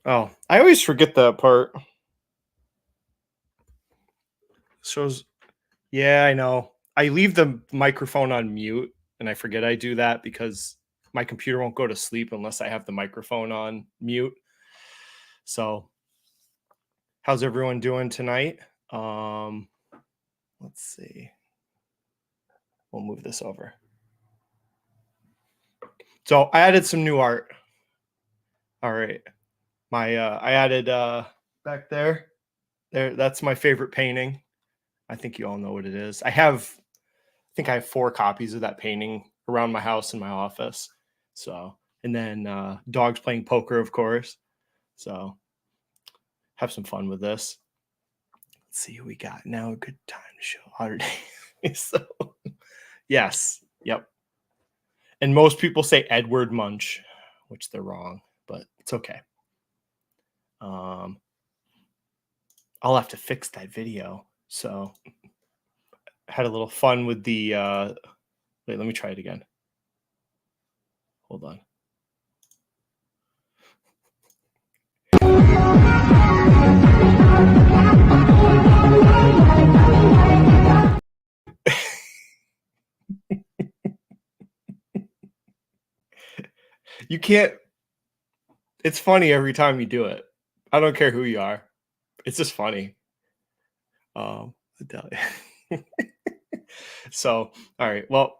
Oh, I always forget that part. Shows. Yeah, I know. I leave the microphone on mute and I forget I do that because my computer won't go to sleep unless I have the microphone on mute. So, how's everyone doing tonight? Um, let's see. We'll move this over. So, I added some new art. All right. I added back there. That's my favorite painting. I think you all know what it is. I think I have 4 copies of that painting around my house in my office. So, and then dogs playing poker, of course. So, have some fun with this. Let's see who we got now. A good time to show our day. So, yes, yep. And most people say Edward Munch, which they're wrong, but it's okay. I'll have to fix that video. So, had a little fun with the. Wait, let me try it again. Hold on. You can't. It's funny every time you do it. I don't care who you are. It's just funny. I tell you. So, all right. Well,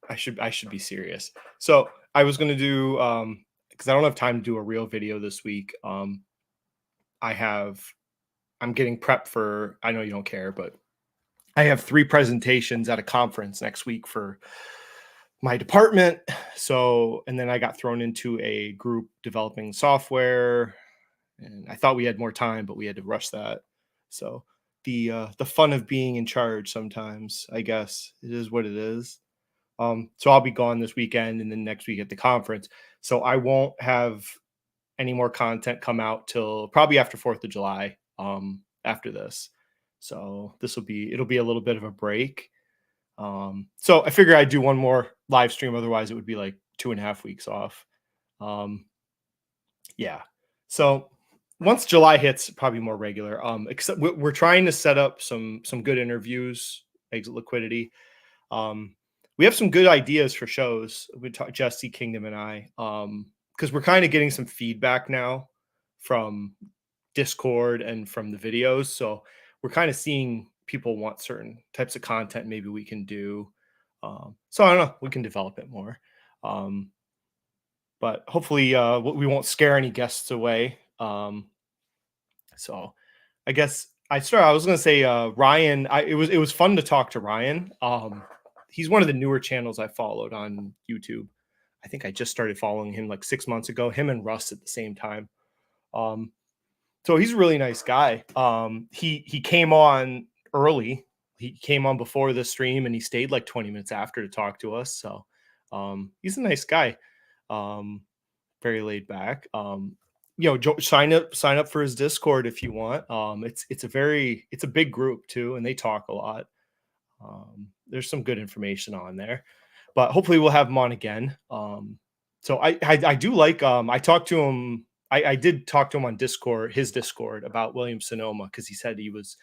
I should be serious. So I was gonna do because I don't have time to do a real video this week. I have I'm getting prepped for. I know you don't care, but I have 3 presentations at a conference next week for my department. So, and then I got thrown into a group developing software, and I thought we had more time, but we had to rush that. So the fun of being in charge sometimes, I guess it is what it is. So I'll be gone this weekend and then next week at the conference. So I won't have any more content come out till probably after 4th of July. After this. So it'll be a little bit of a break. So I figure I'd do one more live stream. Otherwise, it would be like 2.5 weeks off. Um, yeah. So once July hits, probably more regular. Except we're trying to set up some good interviews, exit liquidity. We have some good ideas for shows. We talk Jesse Kingdom and I, because we're kind of getting some feedback now from Discord and from the videos. So we're kind of seeing people want certain types of content maybe we can do. So I don't know, we can develop it more. But hopefully we won't scare any guests away. So I guess I was gonna say Ryan. It was fun to talk to Ryan. He's one of the newer channels I followed on YouTube. I think I just started following him like 6 months ago. Him and Russ at the same time. Um, so he's a really nice guy. He came on early. He came on before the stream and he stayed like 20 minutes after to talk to us. So he's a nice guy. Very laid back. Sign up for his Discord if you want. It's a big group too, and they talk a lot. There's some good information on there, but hopefully we'll have him on again. So I do like I talked to him. I did talk to him on Discord, his Discord, about Williams Sonoma because he said he was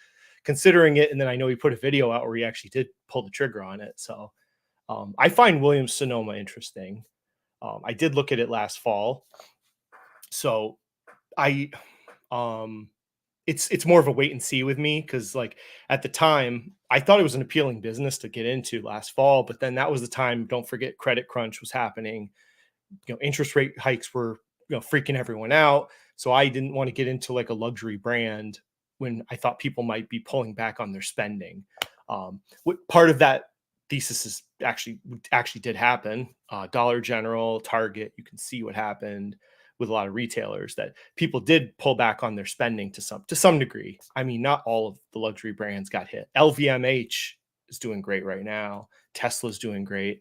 considering it, and then I know he put a video out where he actually did pull the trigger on it. So I find Williams Sonoma interesting. I did look at it last fall, so I it's more of a wait and see with me because like at the time I thought it was an appealing business to get into last fall, but then that was the time. Don't forget, credit crunch was happening. Interest rate hikes were freaking everyone out. So I didn't want to get into like a luxury brand when I thought people might be pulling back on their spending. What part of that thesis is actually did happen. Dollar General, Target, you can see what happened with a lot of retailers that people did pull back on their spending to some degree. I mean, not all of the luxury brands got hit. LVMH is doing great right now. Tesla's doing great.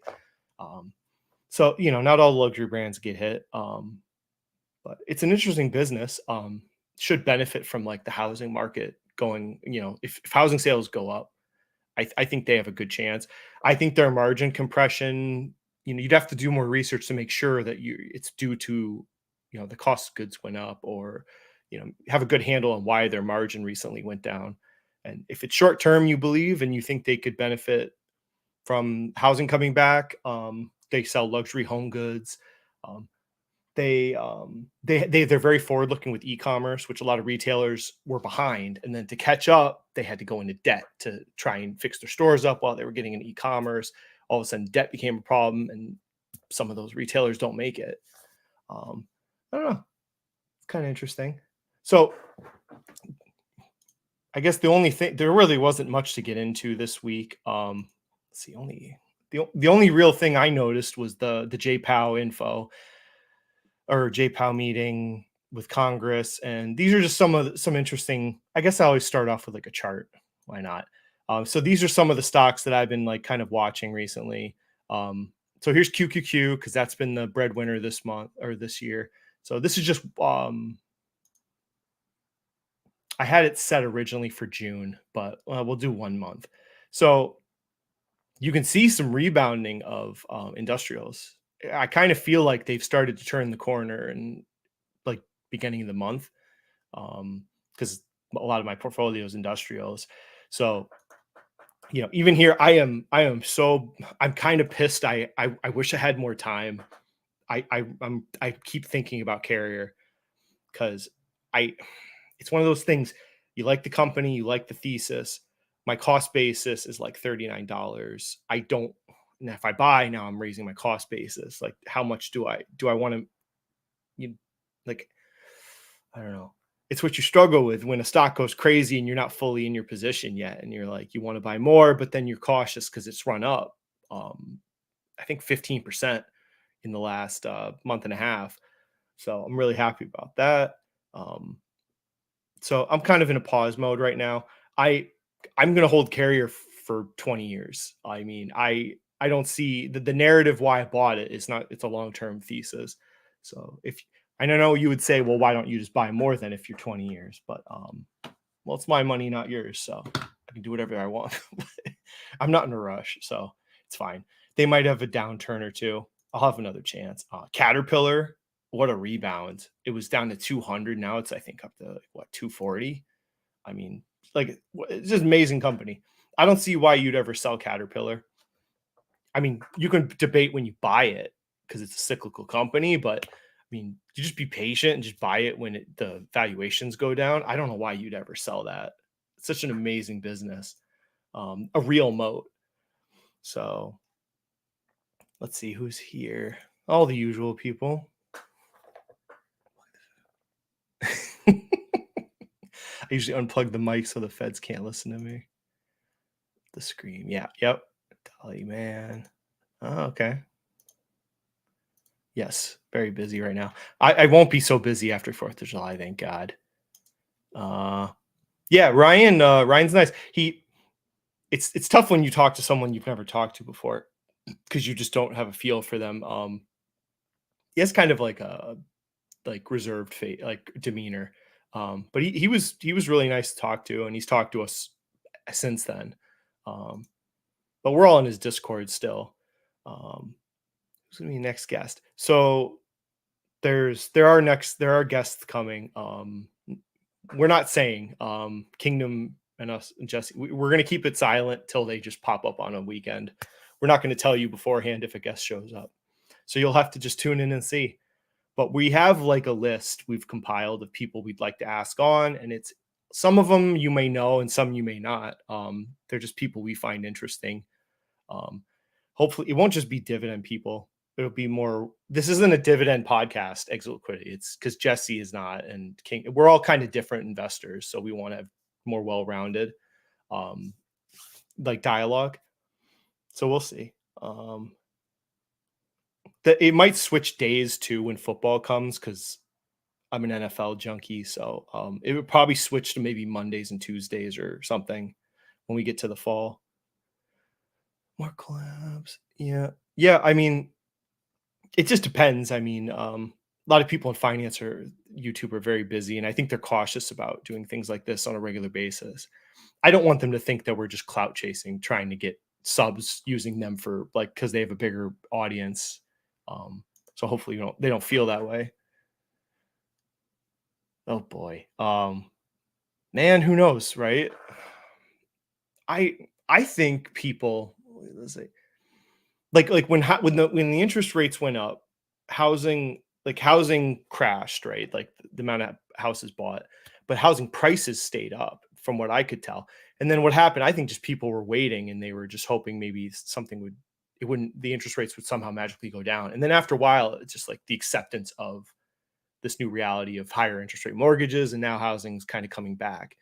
So not all the luxury brands get hit. But it's an interesting business. Should benefit from like the housing market going. If housing sales go up, I think they have a good chance. I think their margin compression, you'd have to do more research to make sure that it's due to, the cost of goods went up or have a good handle on why their margin recently went down. And if it's short term, you believe, and you think they could benefit from housing coming back, they sell luxury home goods. Um, they're very forward looking with e-commerce, which a lot of retailers were behind, and then to catch up they had to go into debt to try and fix their stores up while they were getting in e-commerce. All of a sudden debt became a problem, and some of those retailers don't make it. I don't know, it's kind of interesting. So I guess the only thing, there really wasn't much to get into this week. Let's see, the only real thing I noticed was the JPOW info, or JPOW meeting with Congress, and these are just some interesting. I guess I always start off with like a chart. Why not? So these are some of the stocks that I've been like kind of watching recently. So here's QQQ, because that's been the breadwinner this month or this year. So this is just I had it set originally for June, but we'll do 1 month. So you can see some rebounding of industrials. I kind of feel like they've started to turn the corner and like beginning of the month, because a lot of my portfolio is industrials. So even here, I'm kind of pissed. I wish I had more time. I keep thinking about Carrier, because I it's one of those things. You like the company, you like the thesis. My cost basis is like $39. I don't. And if I buy now, I'm raising my cost basis. Like, how much do I want to? You like, I don't know. It's what you struggle with when a stock goes crazy and you're not fully in your position yet, and you're like, you want to buy more, but then you're cautious because it's run up. I think 15% in the last month and a half. So I'm really happy about that. Um, so I'm kind of in a pause mode right now. I'm going to hold Carrier for 20 years. I mean, I don't see the narrative why I bought it. It's a long-term thesis. So if I don't know, you would say, well, why don't you just buy more than if you're 20 years? But well, it's my money, not yours. So I can do whatever I want. I'm not in a rush, so it's fine. They might have a downturn or two. I'll have another chance. Caterpillar, what a rebound. It was down to 200. Now it's, I think, up to like, what, 240. I mean, like, it's just amazing company. I don't see why you'd ever sell Caterpillar. I mean, you can debate when you buy it because it's a cyclical company, but I mean, you just be patient and just buy it when the valuations go down. I don't know why you'd ever sell that. It's such an amazing business, a real moat. So let's see who's here. All the usual people. I usually unplug the mic so the feds can't listen to me. The scream. Yeah. Yep. Dolly, man. Oh, okay. Yes. Very busy right now. I won't be so busy after 4th of July. Thank God. Yeah. Ryan's nice. It's tough when you talk to someone you've never talked to before, because you just don't have a feel for them. He has kind of like a reserved fate, like demeanor. But he was really nice to talk to, and he's talked to us since then. But we're all in his Discord still. Who's gonna be next guest? So there are guests coming. We're not saying Kingdom and us and Jesse. We're gonna keep it silent till they just pop up on a weekend. We're not going to tell you beforehand if a guest shows up. So you'll have to just tune in and see. But we have like a list we've compiled of people we'd like to ask on, and it's some of them you may know and some you may not. They're just people we find interesting. Hopefully it won't just be dividend people. It'll be more. This isn't a dividend podcast, exit liquidity. It's because Jesse is not, and King. We're all kind of different investors, so we want to have more well-rounded like dialogue. So we'll see. That it might switch days too when football comes, because I'm an NFL junkie. So it would probably switch to maybe Mondays and Tuesdays or something when we get to the fall. More collabs. Yeah. Yeah. I mean, it just depends. I mean, a lot of people in finance or YouTube are very busy, and I think they're cautious about doing things like this on a regular basis. I don't want them to think that we're just clout chasing, trying to get subs using them for like, because they have a bigger audience. So hopefully they don't feel that way. Oh boy. Man, who knows, right? I think people, let's say, like when the interest rates went up, housing crashed, right? Like the amount of houses bought, but housing prices stayed up from what I could tell. And then what happened, I think just people were waiting and they were just hoping maybe something would it wouldn't the interest rates would somehow magically go down. And then after a while, it's just like the acceptance of this new reality of higher interest rate mortgages and now housing's kind of coming back.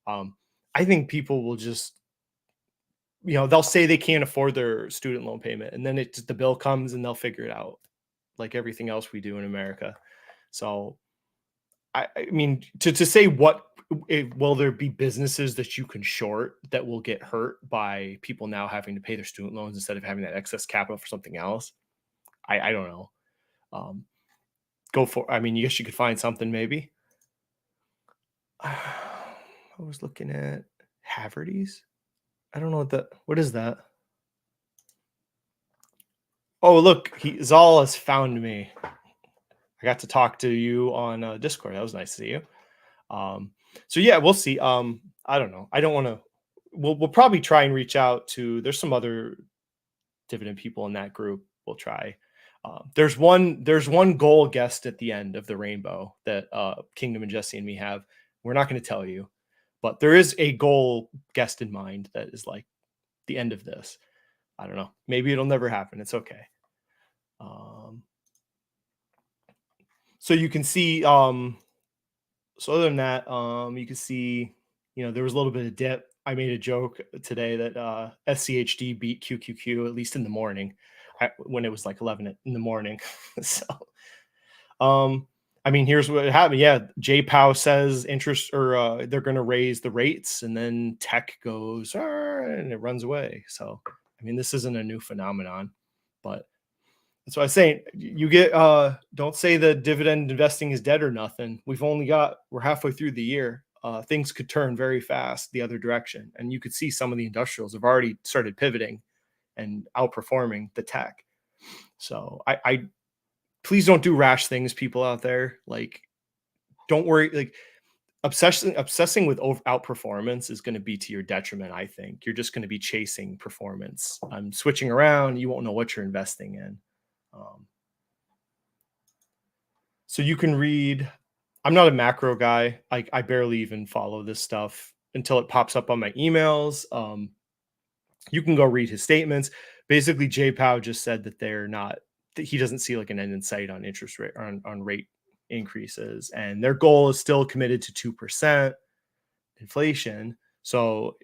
Um, I think people will just they'll say they can't afford their student loan payment, and then the bill comes and they'll figure it out, like everything else we do in America. So, I mean, to say will there be businesses that you can short that will get hurt by people now having to pay their student loans instead of having that excess capital for something else? I don't know. Um, go for. I mean, you guess you could find something maybe. I was looking at Haverty's. I don't know what is that? Oh, look, Zal has found me. I got to talk to you on Discord. That was nice to see you. So yeah, we'll see. I don't know. I don't want to. We'll probably try and reach out to. There's some other dividend people in that group. We'll try. There's one goal guest at the end of the rainbow that Kingdom and Jesse and me have. We're not going to tell you, but there is a goal guest in mind that is like the end of this. I don't know. Maybe it'll never happen. It's okay. So you can see so other than that, you can see, there was a little bit of dip. I made a joke today that SCHD beat QQQ, at least in the morning, when it was like 11 in the morning. So I mean, here's what happened. Yeah, JPOW says interest or they're going to raise the rates, and then tech goes and it runs away. So I mean, this isn't a new phenomenon, but that's what I was saying. You get don't say the dividend investing is dead or nothing. We're halfway through the year. Things could turn very fast the other direction. And you could see some of the industrials have already started pivoting and outperforming the tech. So I please don't do rash things, people out there. Like, don't worry. Like, obsessing with outperformance is going to be to your detriment. I think you're just going to be chasing performance. I'm switching around. You won't know what you're investing in. So you can read. I'm not a macro guy. I barely even follow this stuff until it pops up on my emails. You can go read his statements. Basically, JPOW just said that that he doesn't see like an end in sight on interest rate on rate increases, and their goal is still committed to 2% inflation. So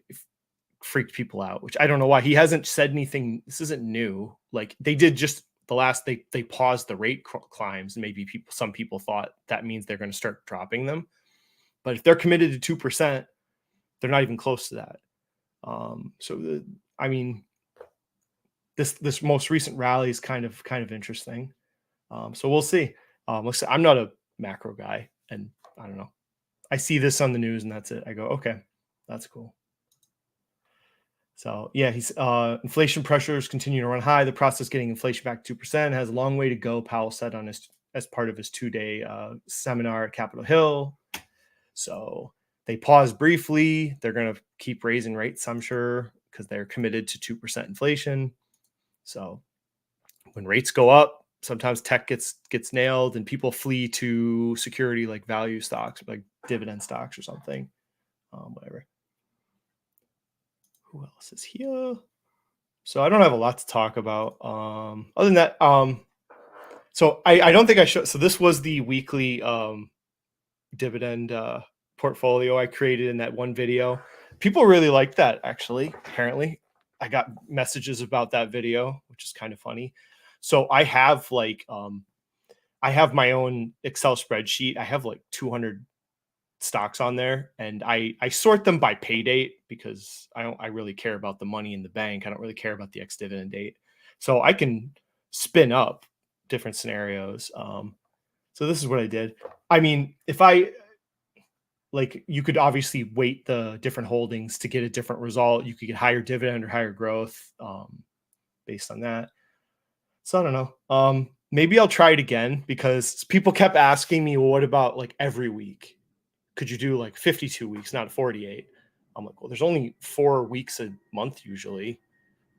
freaked people out, which I don't know why. He hasn't said anything. This isn't new. Like they did just they paused the rate climbs, and maybe some people thought that means they're going to start dropping them. But if they're committed to 2%, they're not even close to that. I mean, this most recent rally is kind of interesting. So we'll see. I'm not a macro guy, and I don't know. I see this on the news, and that's it. I go, okay, that's cool. So yeah, he's inflation pressures continue to run high. The process getting inflation back to 2% has a long way to go, Powell said as part of his 2-day seminar at Capitol Hill. So they paused briefly. They're going to keep raising rates, I'm sure, because they're committed to 2% inflation. So when rates go up, sometimes tech gets nailed, and people flee to security like value stocks, like dividend stocks or something. Whatever. Who else is here? So I don't have a lot to talk about. Other than that, so I don't think I should. So this was the weekly dividend portfolio I created in that one video. People really liked that, actually. Apparently, I got messages about that video, which is kind of funny. So I have I have my own Excel spreadsheet. I have like 200 stocks on there, and I sort them by pay date because I really care about the money in the bank. I don't really care about the ex dividend date. So I can spin up different scenarios. So this is what I did. I mean, if I like, you could obviously weight the different holdings to get a different result. You could get higher dividend or higher growth based on that. So I don't know. Maybe I'll try it again because people kept asking me, well, what about like every week? could you do like 52 weeks, not 48? I'm like, well, there's only 4 weeks a month usually.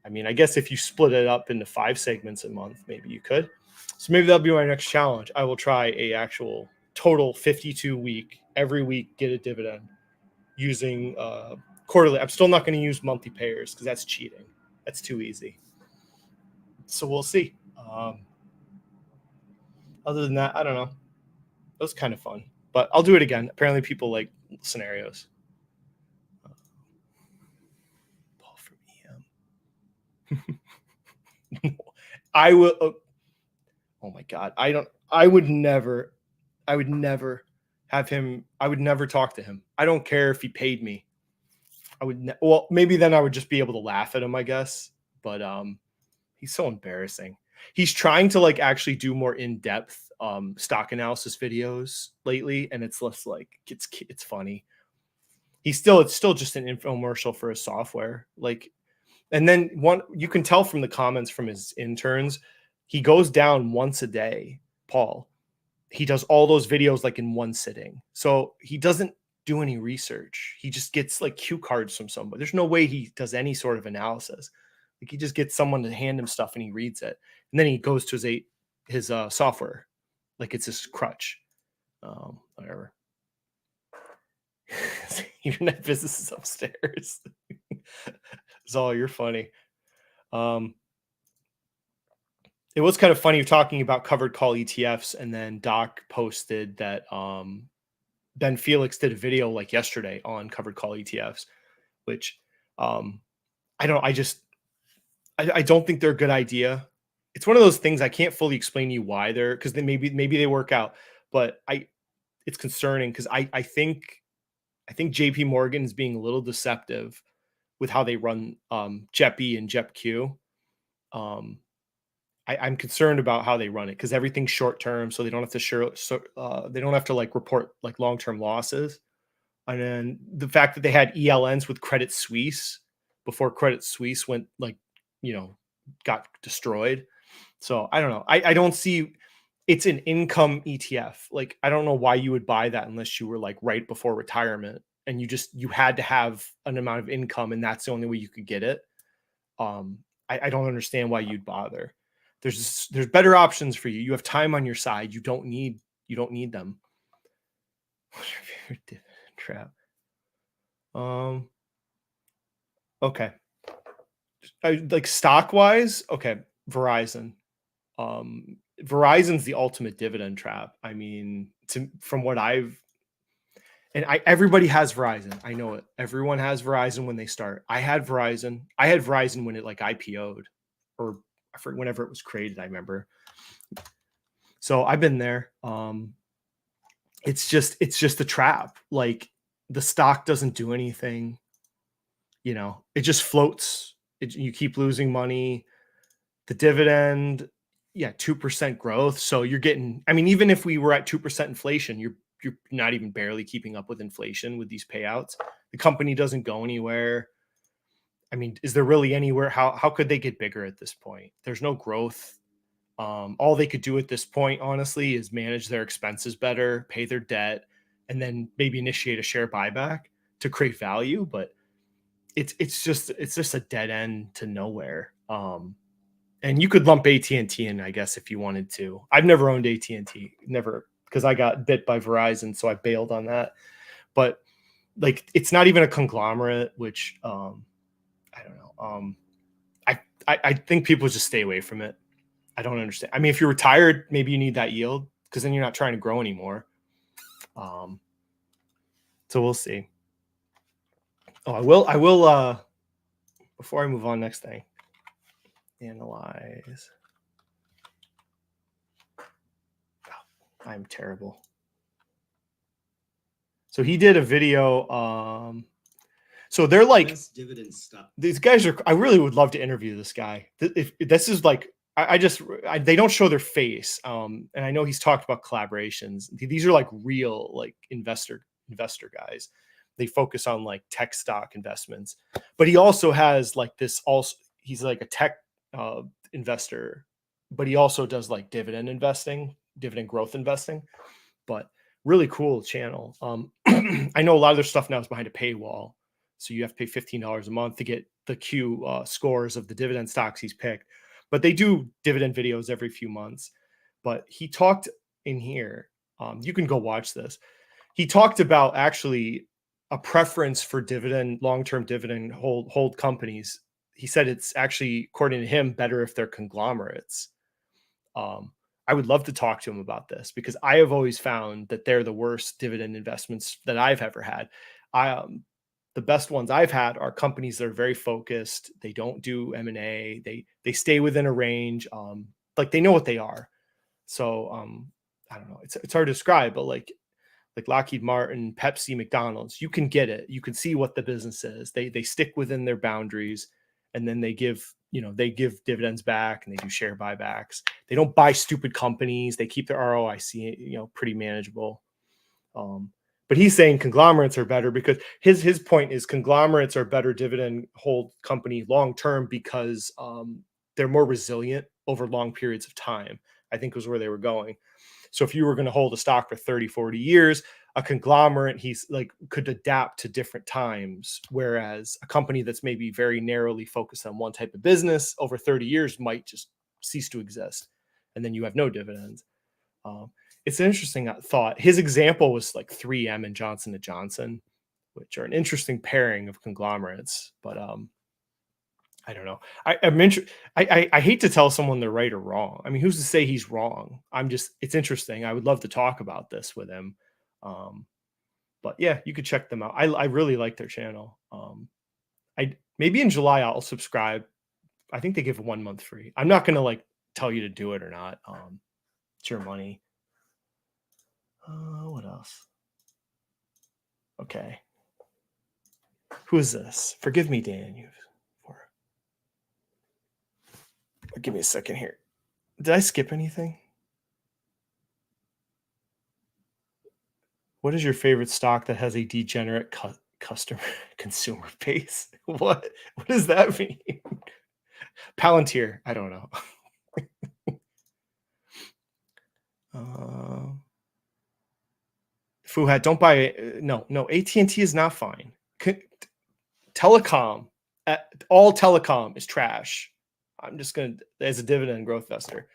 I mean, I guess if you split it up into 5 segments a month, maybe you could. So maybe that'll be my next challenge. I will try a actual total 52 week, every week get a dividend using quarterly. I'm still not going to use monthly payers because that's cheating. That's too easy. So we'll see. Other than that, I don't know. It was kind of fun, but I'll do it again. Apparently people like scenarios. Paul from EM. I will. Oh my God. I would never have him. I would never talk to him. I don't care if he paid me. I would. Well, maybe then I would just be able to laugh at him, I guess. But he's so embarrassing. He's trying to like actually do more in-depth stock analysis videos lately, and it's less like it's funny. It's still just an infomercial for his software. Like, and then you can tell from the comments from his interns, he goes down once a day, Paul. He does all those videos like in one sitting. So he doesn't do any research. He just gets like cue cards from somebody. There's no way he does any sort of analysis. Like he just gets someone to hand him stuff and he reads it. And then he goes to his software. Like it's his crutch. Whatever. Internet business is upstairs. Zol, you're funny. It was kind of funny talking about covered call ETFs, and then Doc posted that Ben Felix did a video like yesterday on covered call ETFs, which I don't think they're a good idea. It's one of those things I can't fully explain to you why they're, because they maybe they work out, but it's concerning because I think JP Morgan is being a little deceptive with how they run JEPI and JEPQ. I'm concerned about how they run it because everything's short term, so they don't have to they don't have to like report like long term losses. And then the fact that they had ELNs with Credit Suisse before Credit Suisse went like, got destroyed. So I don't know. I don't see. It's an income ETF. Like I don't know why you would buy that unless you were like right before retirement and you had to have an amount of income and that's the only way you could get it. I don't understand why you'd bother. There's better options for you. You have time on your side. You don't need them. What's your favorite dividend trap? Okay. Like stock wise, okay. Verizon. Verizon's the ultimate dividend trap. I mean, from what everybody has Verizon. I know it. Everyone has Verizon when they start. I had Verizon. When it like IPO'd, or I forget whenever it was created. I remember. So I've been there. It's just a trap. Like the stock doesn't do anything. It just floats. You keep losing money. The dividend, 2% growth. So you're getting. I mean, even if we were at 2% inflation, you're not even barely keeping up with inflation with these payouts. The company doesn't go anywhere. I mean, is there really anywhere? How could they get bigger at this point? There's no growth. All they could do at this point, honestly, is manage their expenses better, pay their debt, and then maybe initiate a share buyback to create value. But it's just a dead end to nowhere. And you could lump AT&T in, I guess, if you wanted to. I've never owned AT&T, never, because I got bit by Verizon, so I bailed on that. But like, it's not even a conglomerate, which I don't know. I think people just stay away from it. I don't understand. I mean, if you're retired, maybe you need that yield because then you're not trying to grow anymore. So we'll see. Oh, I will. Before I move on, next thing. Analyze. Oh, I'm terrible. So he did a video. So they're like dividend stuff. These guys are. I really would love to interview this guy. If this is like, they don't show their face. And I know he's talked about collaborations. These are like real like investor guys. They focus on like tech stock investments, but he also has like this. Also, he's like a tech investor, but he also does like dividend growth investing. But Really cool channel. I know a lot of their stuff now is behind a paywall, so you have to pay $15 a month to get the Q scores of the dividend stocks he's picked. But they do dividend videos every few months. But he talked in here. You can go watch this. He talked about actually a preference for dividend, long-term dividend hold companies. He said it's actually, according to him, better if they're conglomerates. Um, I would love to talk to him about this because I have always found that they're the worst dividend investments that I've ever had. The best ones I've had are companies that are very focused. They don't do M&A. They stay within a range. Like they know what they are. So I don't know. It's hard to describe, but like Lockheed Martin, Pepsi, McDonald's, you can get it. You can see what the business is. They stick within their boundaries, and then they give dividends back, and they do share buybacks. They don't buy stupid companies. They keep their ROIC pretty manageable. But he's saying conglomerates are better because his point is conglomerates are better dividend hold company long term because they're more resilient over long periods of time. I think was where they were going. So if you were going to hold a stock for 30, 40 years, a conglomerate, he's like could adapt to different times. Whereas a company that's maybe very narrowly focused on one type of business over 30 years might just cease to exist. And then you have no dividends. It's an interesting thought. His example was like 3M and Johnson & Johnson, which are an interesting pairing of conglomerates. But I don't know. I hate to tell someone they're right or wrong. I mean, who's to say he's wrong? It's interesting. I would love to talk about this with him. But yeah, you could check them out. I really like their channel. I maybe in July I'll subscribe. I think they give 1 month free. I'm not gonna like tell you to do it or not. It's your money. What else? Okay. Who is this? Forgive me, Dan. Give me a second here. Did I skip anything? What is your favorite stock that has a degenerate customer consumer base? What does that mean? Palantir. I don't know. Fuhat, don't buy it. No. AT&T is not fine. Telecom, all telecom is trash. I'm just going to, as a dividend growth investor,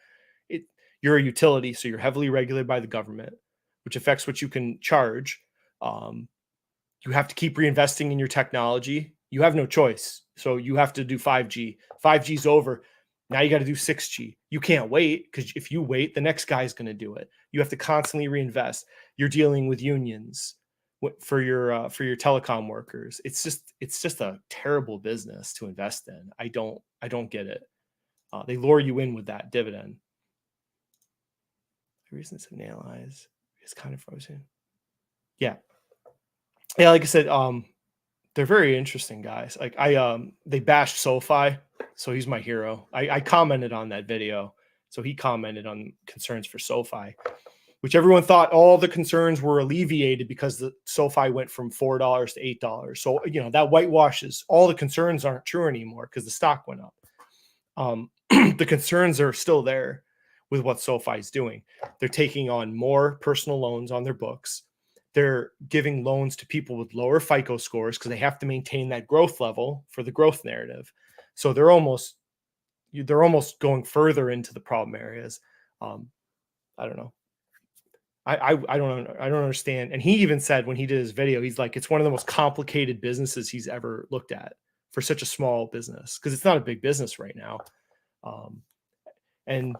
you're a utility, so you're heavily regulated by the government, which affects what you can charge. You have to keep reinvesting in your technology. You have no choice. So you have to do 5G. 5G's over. Now you got to do 6G. You can't wait because if you wait, the next guy's going to do it. You have to constantly reinvest. You're dealing with unions for your telecom workers. It's just a terrible business to invest in. I don't get it. They lure you in with that dividend. The reasons of nail eyes is kind of frozen. Yeah, like I said, they're very interesting guys. Like they bashed SoFi, so he's my hero. I commented on that video, so he commented on concerns for SoFi, which everyone thought all the concerns were alleviated because the SoFi went from $4 to $8. So that whitewashes all the concerns aren't true anymore because the stock went up. The concerns are still there with what SoFi is doing. They're taking on more personal loans on their books. They're giving loans to people with lower FICO scores because they have to maintain that growth level for the growth narrative. So they're almost going further into the problem areas. I don't know. I don't understand. And he even said when he did his video, he's like, it's one of the most complicated businesses he's ever looked at for such a small business because it's not a big business right now. And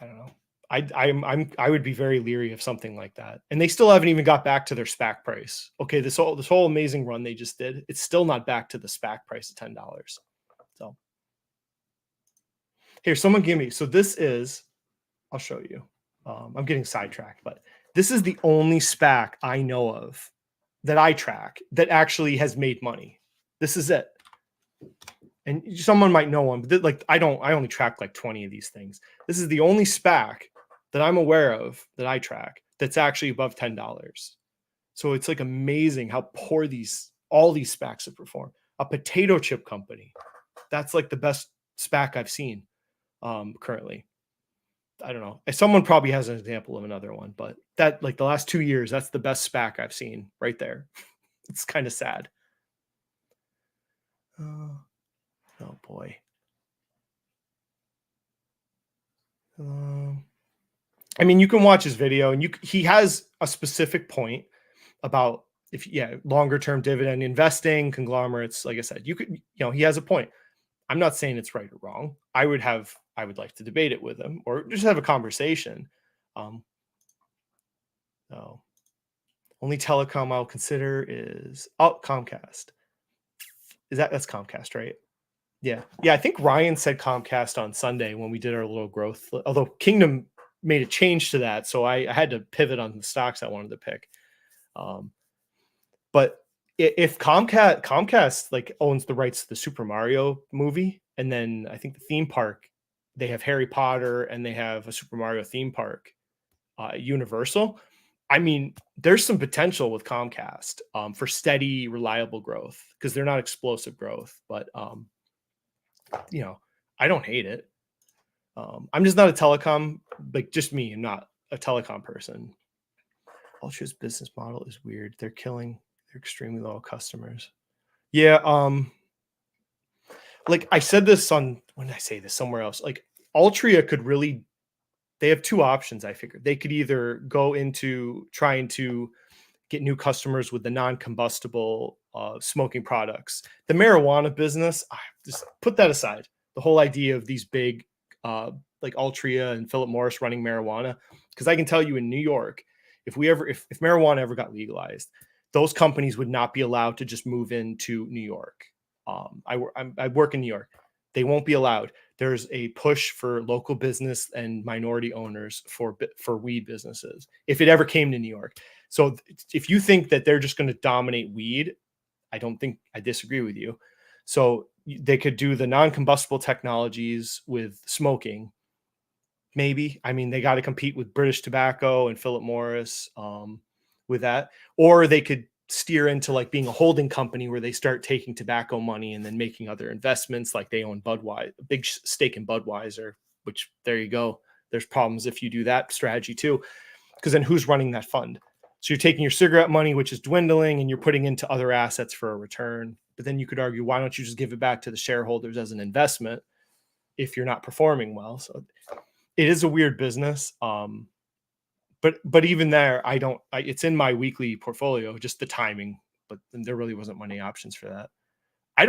I don't know. I would be very leery of something like that. And they still haven't even got back to their SPAC price. Okay, this whole amazing run they just did, it's still not back to the SPAC price of $10. So here, someone give me. So this is, I'll show you. I'm getting sidetracked, but this is the only SPAC I know of that I track that actually has made money. This is it. And someone might know one, but like I only track like 20 of these things. This is the only SPAC that I'm aware of that I track that's actually above $10. So it's like amazing how poor all these SPACs have performed. A potato chip company, that's like the best SPAC I've seen currently. I don't know. Someone probably has an example of another one, but that like the last 2 years, that's the best SPAC I've seen right there. It's kind of sad. Oh, oh boy. Um, I mean, you can watch his video, and he has a specific point about if longer term dividend investing, conglomerates. Like I said, he has a point. I'm not saying it's right or wrong. I would like to debate it with him or just have a conversation. Um, no, only telecom I'll consider is Comcast. That's Comcast, right? Yeah. Yeah. I think Ryan said Comcast on Sunday when we did our little growth, although Kingdom made a change to that. So I had to pivot on the stocks I wanted to pick. Um, but if Comcast like owns the rights to the Super Mario movie, and then I think the theme park, they have Harry Potter and they have a Super Mario theme park, Universal. I mean, there's some potential with Comcast for steady, reliable growth because they're not explosive growth, but I don't hate it. I'm just not a telecom, like just me. I'm not a telecom person. Ultra's business model is weird. They're extremely loyal customers. Yeah. Like I said this on when did I say this somewhere else? Like Altria could really they have two options, I figured. They could either go into trying to get new customers with the non-combustible smoking products. The marijuana business, just put that aside. The whole idea of these big, like Altria and Philip Morris running marijuana, because I can tell you in New York, if marijuana ever got legalized, those companies would not be allowed to just move into New York. I work in New York. They won't be allowed. There's a push for local business and minority owners for weed businesses if it ever came to New York. So if you think that they're just going to dominate weed, I disagree with you. So they could do the non-combustible technologies with smoking. Maybe. I mean, they got to compete with British Tobacco and Philip Morris with that. Or they could steer into like being a holding company where they start taking tobacco money and then making other investments, like they own Budweiser, a big stake in Budweiser, which there you go. There's problems if you do that strategy too, because then who's running that fund? So you're taking your cigarette money, which is dwindling, and you're putting into other assets for a return. But then you could argue, why don't you just give it back to the shareholders as an investment if you're not performing well? So it is a weird business. But even there, it's in my weekly portfolio, just the timing, but there really wasn't many options for that. I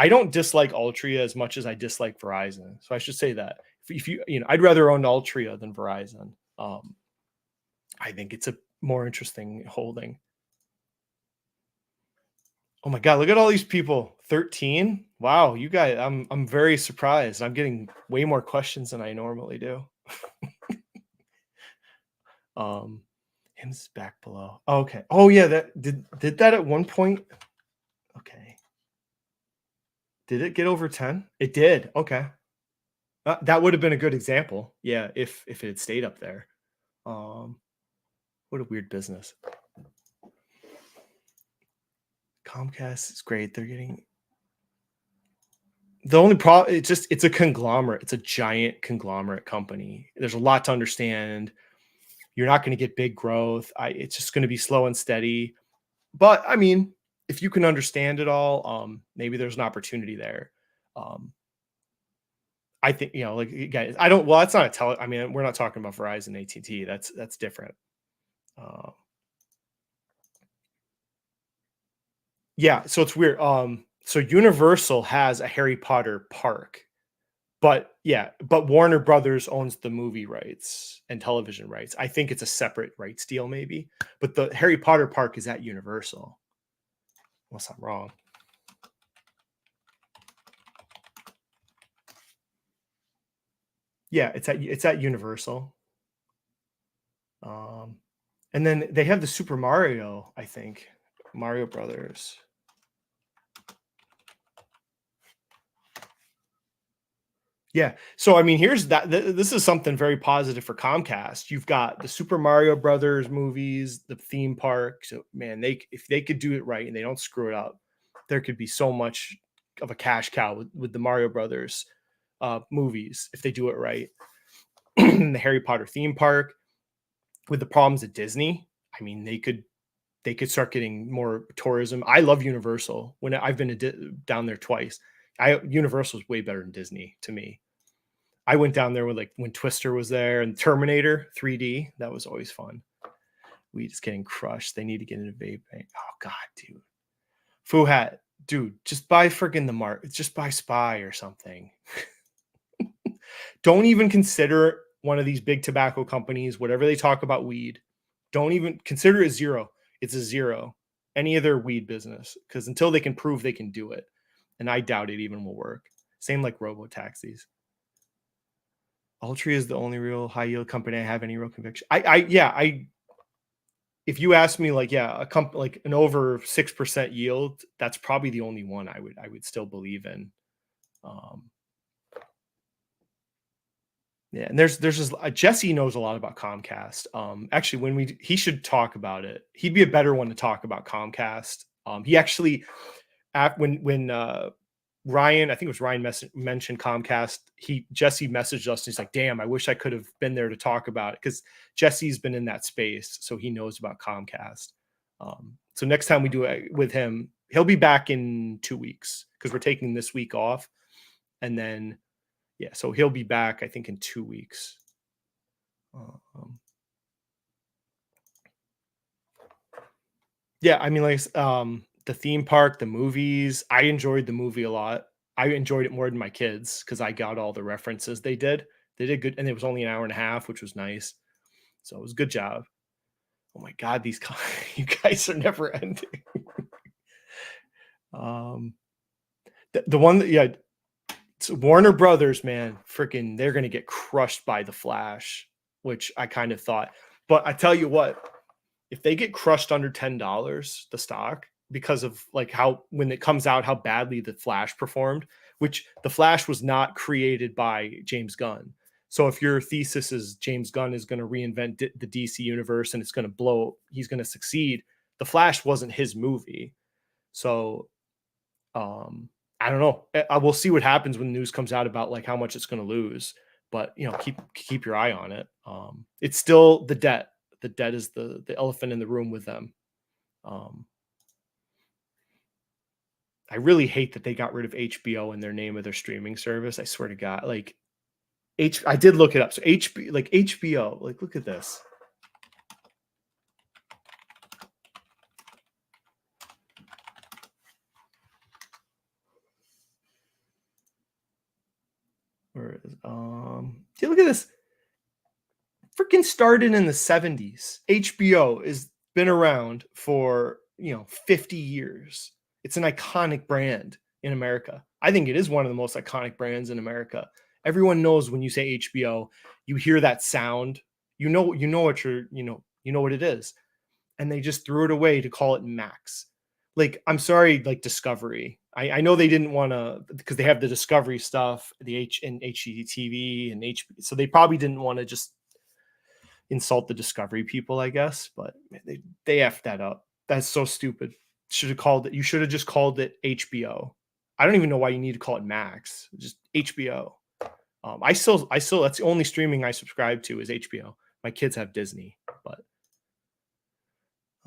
don't dislike Altria as much as I dislike Verizon. So I should say that if I'd rather own Altria than Verizon. I think it's a more interesting holding. Oh my God, look at all these people. 13. Wow, you guys, I'm very surprised. I'm getting way more questions than I normally do. Him's back below. Oh, okay. Oh yeah, that did that at one point. Okay. Did it get over 10? It did. Okay. That would have been a good example. Yeah, if it had stayed up there. What a weird business. Comcast is great. They're getting the only problem. It's a conglomerate. It's a giant conglomerate company. There's a lot to understand. You're not going to get big growth. It's just going to be slow and steady. But I mean, if you can understand it all, maybe there's an opportunity there. I think like guys, I don't. Well, that's not a tele. I mean, we're not talking about Verizon, AT&T. That's different. Yeah, so it's weird. So Universal has a Harry Potter park, but Warner Brothers owns the movie rights and television rights. I think it's a separate rights deal, maybe. But the Harry Potter park is at Universal, unless I'm wrong. Yeah, it's at Universal. And then they have the Super Mario, I think, Mario Brothers. Yeah. So I mean, here's that. This is something very positive for Comcast. You've got the Super Mario Brothers movies, the theme park. So man, if they could do it right and they don't screw it up, there could be so much of a cash cow with the Mario Brothers movies if they do it right. the Harry Potter theme park with the problems at Disney. I mean, they could start getting more tourism. I love Universal. When I've been down there twice, Universal is way better than Disney to me. I went down there with like when Twister was there and Terminator 3D. That was always fun. We just getting crushed. They need to get into vaping. Oh god, dude. Foo Hat, dude, just buy friggin' the mark. Just buy Spy or something. Don't even consider one of these big tobacco companies, whatever they talk about weed. Don't even consider it zero. It's a zero. Any other weed business, because until they can prove they can do it, and I doubt it even will work. Same like robo taxis. Altria is the only real high yield company I have any real conviction. I if you ask me like, yeah, a company like an over 6% yield, that's probably the only one I would still believe in. Um, yeah, and there's just Jesse knows a lot about Comcast. Actually, he should talk about it. He'd be a better one to talk about Comcast. He actually when Ryan, I think it was Ryan mentioned Comcast. Jesse messaged us. And he's like, "Damn, I wish I could have been there to talk about it," because Jesse's been in that space, so he knows about Comcast. So next time we do it with him, he'll be back in 2 weeks because we're taking this week off, and then yeah, so he'll be back I think in 2 weeks. Yeah, I mean, like the theme park, the movies. I enjoyed the movie a lot. I enjoyed it more than my kids because I got all the references they did. They did good, and it was only an hour and a half, which was nice. So it was a good job. Oh my god, these you guys are never ending. um, the one that yeah, it's Warner Brothers, man, freaking, they're gonna get crushed by the Flash, which I kind of thought. But I tell you what, if they get crushed under $10, the stock, because of like how when it comes out how badly the Flash performed, which the Flash was not created by James Gunn. So if your thesis is James Gunn is going to reinvent the DC universe and it's going to blow, he's going to succeed. The Flash wasn't his movie. So I don't know. I will see what happens when news comes out about like how much it's going to lose, but you know, keep your eye on it. It's still the debt. The debt is the elephant in the room with them. Um, I really hate that they got rid of HBO in their name of their streaming service. I swear to God, like I did look it up. So HBO, like look at this. Where is yeah, look at this. Freaking started in the 70s. HBO has been around for 50 years. It's an iconic brand in America. I think it is one of the most iconic brands in America. Everyone knows when you say HBO, you hear that sound. You know what you know what it is. And they just threw it away to call it Max. Like, I'm sorry, like Discovery. I know they didn't want to because they have the Discovery stuff, the HGTV and so they probably didn't want to just insult the Discovery people, I guess, but they effed that up. That's so stupid. Should have called it. You should have just called it HBO. I don't even know why you need to call it Max. Just HBO. I still. That's the only streaming I subscribe to is HBO. My kids have Disney, but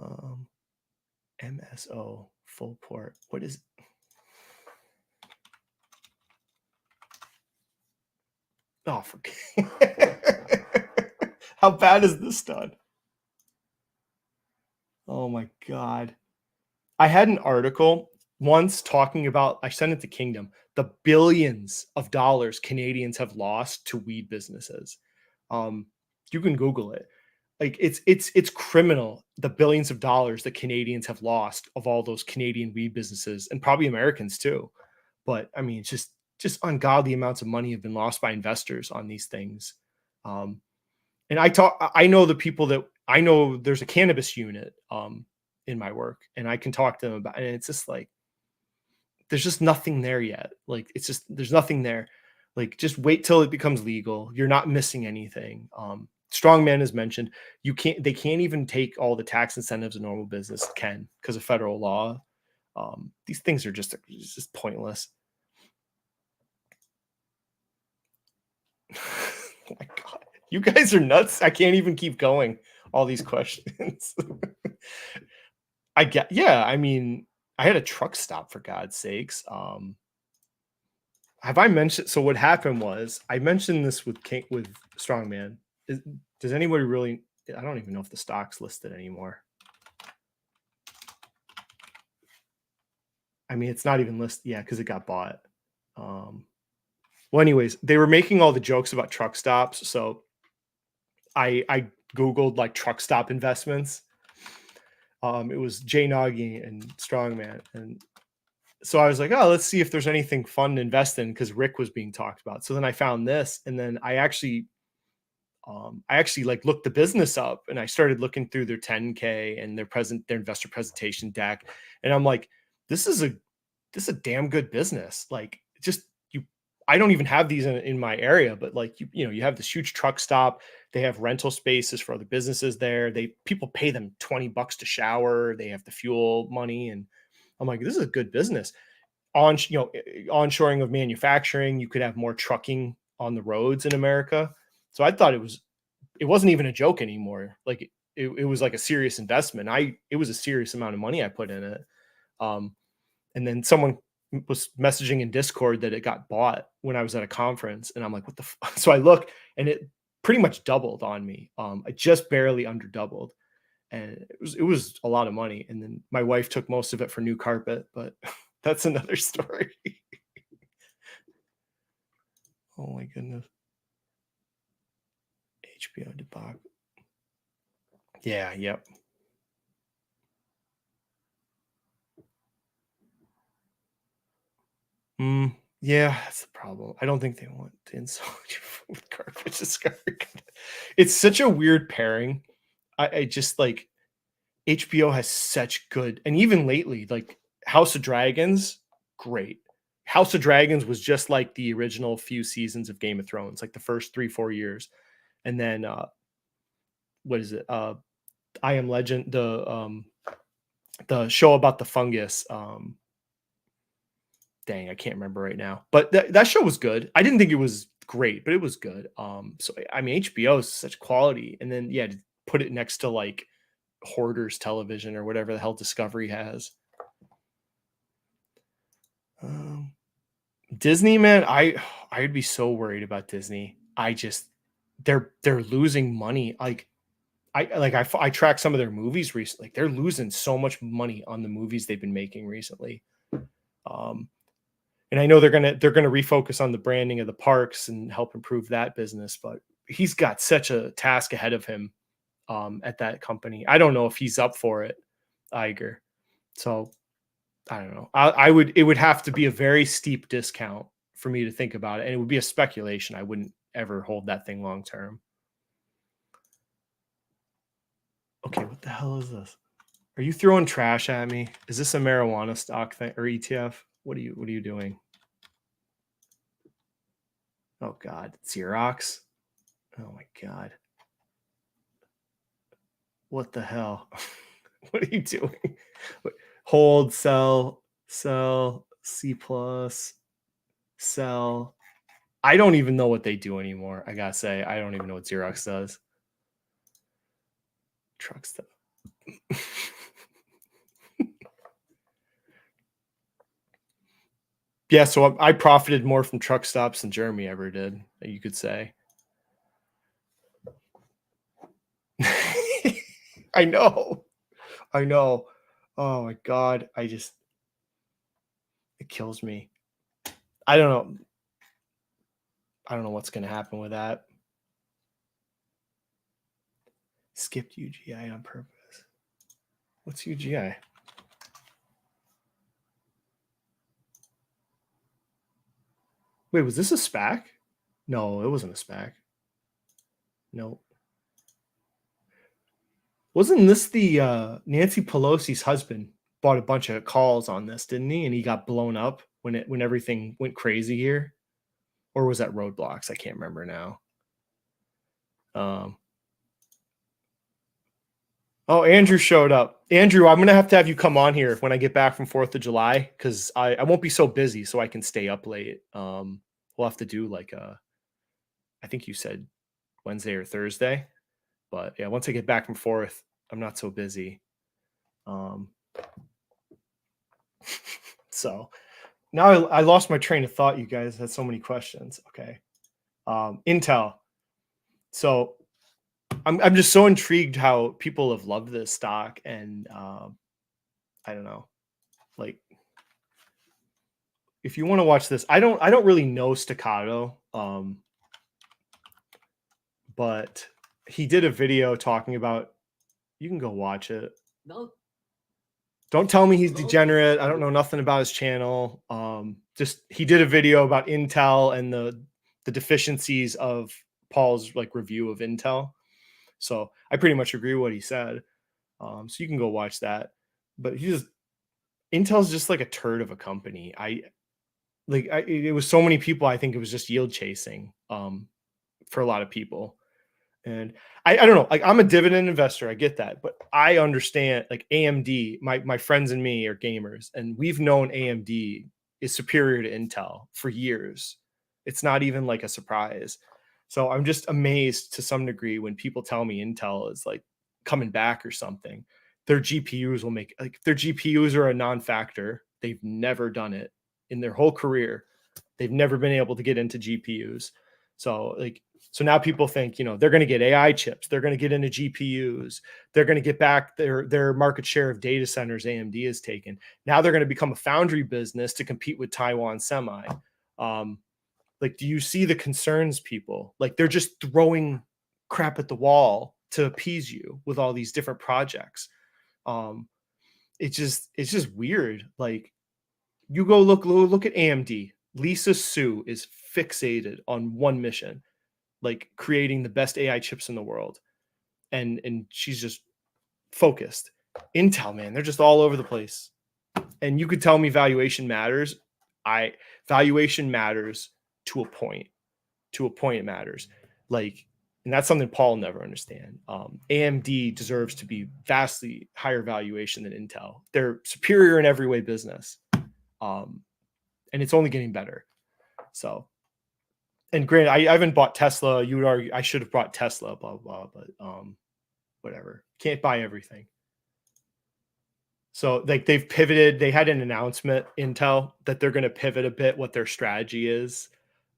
um, MSO full port. What is? Oh, for how bad is this done? Oh my god. I had an article once talking about, I sent it to Kingdom, the billions of dollars Canadians have lost to weed businesses. You can Google it. Like it's criminal the billions of dollars that Canadians have lost of all those Canadian weed businesses and probably Americans too. But I mean, it's just ungodly amounts of money have been lost by investors on these things. Um, and I know the people that I know there's a cannabis unit in my work and I can talk to them about it. And it's just like there's just nothing there yet. Like it's just there's nothing there. Like just wait till it becomes legal. You're not missing anything. Strongman is mentioned. They can't even take all the tax incentives a normal business can because of federal law. These things are just pointless. Oh my god. You guys are nuts. I can't even keep going. All these questions. I get, yeah. I mean, I had a truck stop for God's sakes. Have I mentioned? So what happened was I mentioned this with King with Strongman. Is, does anybody really? I don't even know if the stock's listed anymore. I mean, it's not even listed. Yeah, because it got bought. Well, anyways, they were making all the jokes about truck stops. So I Googled like truck stop investments. It was Jay Nagy and Strongman. And so I was like, oh, let's see if there's anything fun to invest in because Rick was being talked about. So then I found this, and then I actually like looked the business up, and I started looking through their 10K and their investor presentation deck, and I'm like, this is a damn good business. Like, just you, I don't even have these in my area, but like you know, you have this huge truck stop. They have rental spaces for other businesses there. People pay them $20 to shower. They have the fuel money, and I'm like, this is a good business. Onshoring of manufacturing, you could have more trucking on the roads in America. So I thought it wasn't even a joke anymore. Like it was like a serious investment. It was a serious amount of money I put in it. And then someone was messaging in Discord that it got bought when I was at a conference, and I'm like, what the so I look, and it pretty much doubled on me. I just barely under doubled, and it was a lot of money. And then my wife took most of it for new carpet, but that's another story. Oh my goodness. HBO debacle. Yeah, yep. Yeah, that's the problem. I don't think they want to insult you with garbage discovery. It's such a weird pairing. I just like HBO has such good, and even lately, like House of Dragons, great. House of Dragons was just like the original few seasons of Game of Thrones, like the first 3-4 years, and then what is it? I Am Legend, the show about the fungus. Dang, I can't remember right now. But that show was good. I didn't think it was great, but it was good. So I mean, HBO is such quality, and then yeah, to put it next to like Hoarders Television or whatever the hell Discovery has. Um, Disney, man, I'd be so worried about Disney. They're losing money. I track some of their movies recently. Like, they're losing so much money on the movies they've been making recently. Um, and I know they're gonna refocus on the branding of the parks and help improve that business, but he's got such a task ahead of him at that company. I don't know if he's up for it, Iger. So I don't know. It would have to be a very steep discount for me to think about it, and it would be a speculation. I wouldn't ever hold that thing long term. Okay, what the hell is this? Are you throwing trash at me? Is this a marijuana stock thing or ETF? What are you doing? Oh God, Xerox. Oh my God. What the hell? What are you doing? Hold, sell, C plus, sell. I don't even know what they do anymore. I gotta say, I don't even know what Xerox does. Truck stuff. Yeah, so I profited more from truck stops than Jeremy ever did, you could say. I know. I know. Oh my God. It kills me. I don't know. I don't know what's going to happen with that. Skipped UGI on purpose. What's UGI? Wait, was this a SPAC? No, it wasn't a SPAC. No. Wasn't this the Nancy Pelosi's husband bought a bunch of calls on this, didn't he? And he got blown up when everything went crazy here. Or was that Roadblocks? I can't remember now. Oh, Andrew showed up. Andrew, I'm gonna have to have you come on here when I get back from 4th of July because I won't be so busy, so I can stay up late. We'll have to do like I think you said Wednesday or Thursday. But yeah, once I get back and forth, I'm not so busy. So now I lost my train of thought. You guys had so many questions. Okay. Intel. So I'm just so intrigued how people have loved this stock, and I don't know, like, if you want to watch this, I don't really know Staccato, but he did a video talking about. You can go watch it. No, Don't tell me he's degenerate. I don't know nothing about his channel. Just he did a video about Intel and the deficiencies of Paul's like review of Intel. So I pretty much agree with what he said. So you can go watch that. But Intel's just like a turd of a company. It was so many people. I think it was just yield chasing for a lot of people. And I don't know, like, I'm a dividend investor. I get that, but I understand, like, AMD, my friends and me are gamers, and we've known AMD is superior to Intel for years. It's not even like a surprise. So I'm just amazed to some degree when people tell me Intel is like coming back or something. Their GPUs will make, like, their GPUs are a non-factor. They've never done it in their whole career. They've never been able to get into GPUs. So like, so now people think, they're going to get AI chips. They're going to get into GPUs. They're going to get back their market share of data centers AMD has taken. Now they're going to become a foundry business to compete with Taiwan Semi. Like, do you see the concerns, people? Like, they're just throwing crap at the wall to appease you with all these different projects. It's just weird. Like, you go look at AMD. Lisa Su is fixated on one mission, like creating the best AI chips in the world. And she's just focused. Intel, man, they're just all over the place. And you could tell me valuation matters. Valuation matters to a point. To a point it matters. Like, and that's something Paul will never understand. AMD deserves to be vastly higher valuation than Intel. They're superior in every way business. And it's only getting better. So, and granted, I haven't bought Tesla. You would argue I should have bought Tesla, blah, blah, but whatever. Can't buy everything. So, like, they've pivoted. They had an announcement, Intel, that they're going to pivot a bit what their strategy is.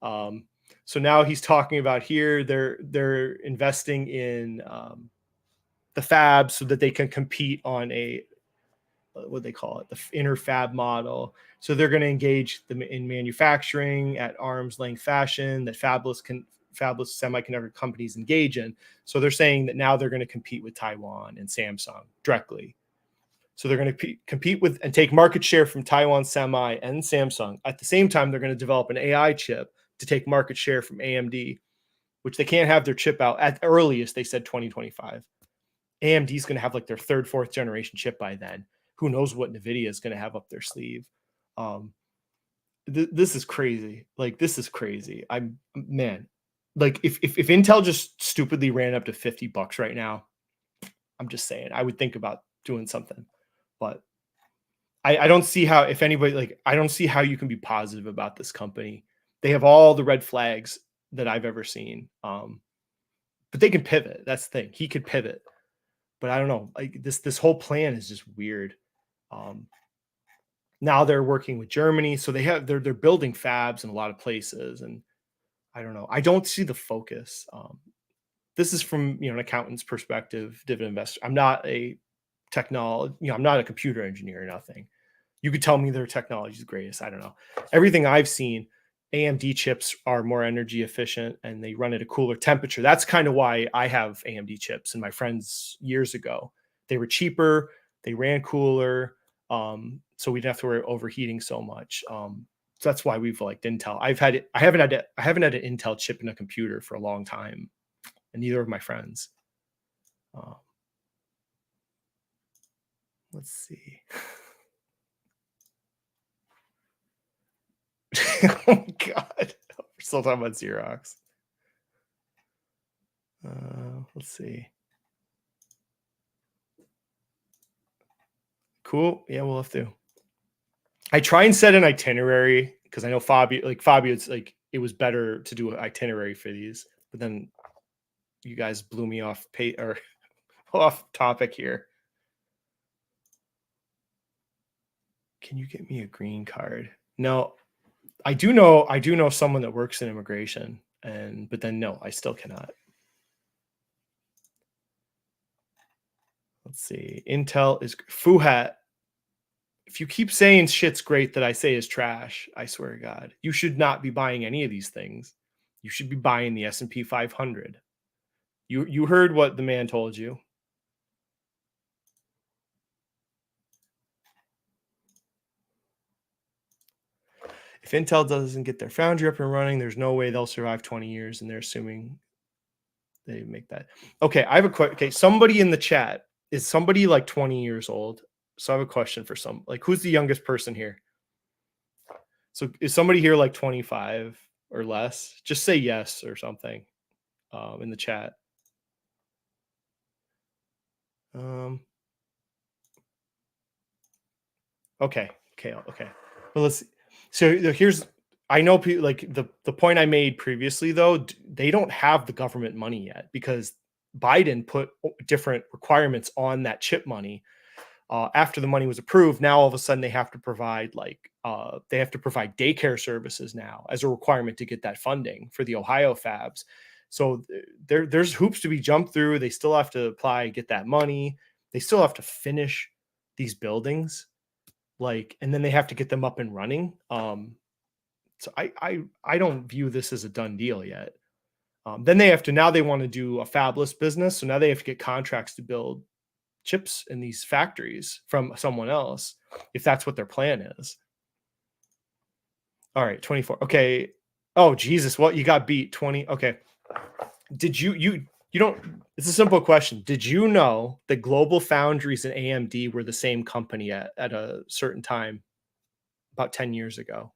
So now he's talking about here, they're investing in the fabs so that they can compete on a, what they call it, the inner fab model. So they're going to engage them in manufacturing at arm's length fashion that fabless semiconductor companies engage in. So they're saying that now they're going to compete with Taiwan and Samsung directly. So they're going to compete with and take market share from Taiwan Semi and Samsung. At the same time, they're going to develop an AI chip to take market share from AMD, which they can't have their chip out at the earliest. They said 2025. AMD is going to have like their third, fourth generation chip by then. Who knows what NVIDIA is going to have up their sleeve. This is crazy. Like, this is crazy. Man, like, if Intel just stupidly ran up to $50 right now, I'm just saying, I would think about doing something. But I don't see how, if anybody, like, I don't see how you can be positive about this company. They have all the red flags that I've ever seen. But they can pivot. That's the thing. He could pivot. But I don't know. Like, this whole plan is just weird. Now they're working with Germany, so they're building fabs in a lot of places, and I don't know. I don't see the focus. This is from an accountant's perspective, dividend investor. I'm not a technology. I'm not a computer engineer or nothing. You could tell me their technology is the greatest. I don't know. Everything I've seen, AMD chips are more energy efficient and they run at a cooler temperature. That's kind of why I have AMD chips, and my friends years ago, they were cheaper, they ran cooler, so we didn't have to worry overheating so much. So that's why we've liked Intel. I haven't had an Intel chip in a computer for a long time, and neither of my friends. Let's see. Oh my God. We're still talking about Xerox. Let's see. Cool. Yeah, we'll have to. I try and set an itinerary because I know Fabio, it's like, it was better to do an itinerary for these, but then you guys blew me off or off topic here. Can you get me a green card? No, I do know someone that works in immigration, but then no, I still cannot. Let's see. Intel is Fuhat. If you keep saying shit's great that I say is trash, I swear to God, you should not be buying any of these things. You should be buying the S&P 500. You heard what the man told you. If Intel doesn't get their foundry up and running, there's no way they'll survive 20 years, and they're assuming they make that. Okay, I have a question. Okay, somebody in the chat, is somebody like 20 years old? So I have a question for who's the youngest person here? So is somebody here like 25 or less? Just say yes or something in the chat. Okay. Well, let's see. So here's, I know people like the point I made previously, though, they don't have the government money yet because Biden put different requirements on that chip money. After the money was approved, now all of a sudden they have to provide daycare services now as a requirement to get that funding for the Ohio fabs. So there's hoops to be jumped through. They still have to apply, get that money. They still have to finish these buildings, and then they have to get them up and running. So I don't view this as a done deal yet. Then they want to do a fabless business. So now they have to get contracts to build chips in these factories from someone else, if that's what their plan is. All right, 24. Okay. Oh, Jesus. What? You got beat 20. Okay. Did you don't, it's a simple question. Did you know that Global Foundries and AMD were the same company at a certain time about 10 years ago?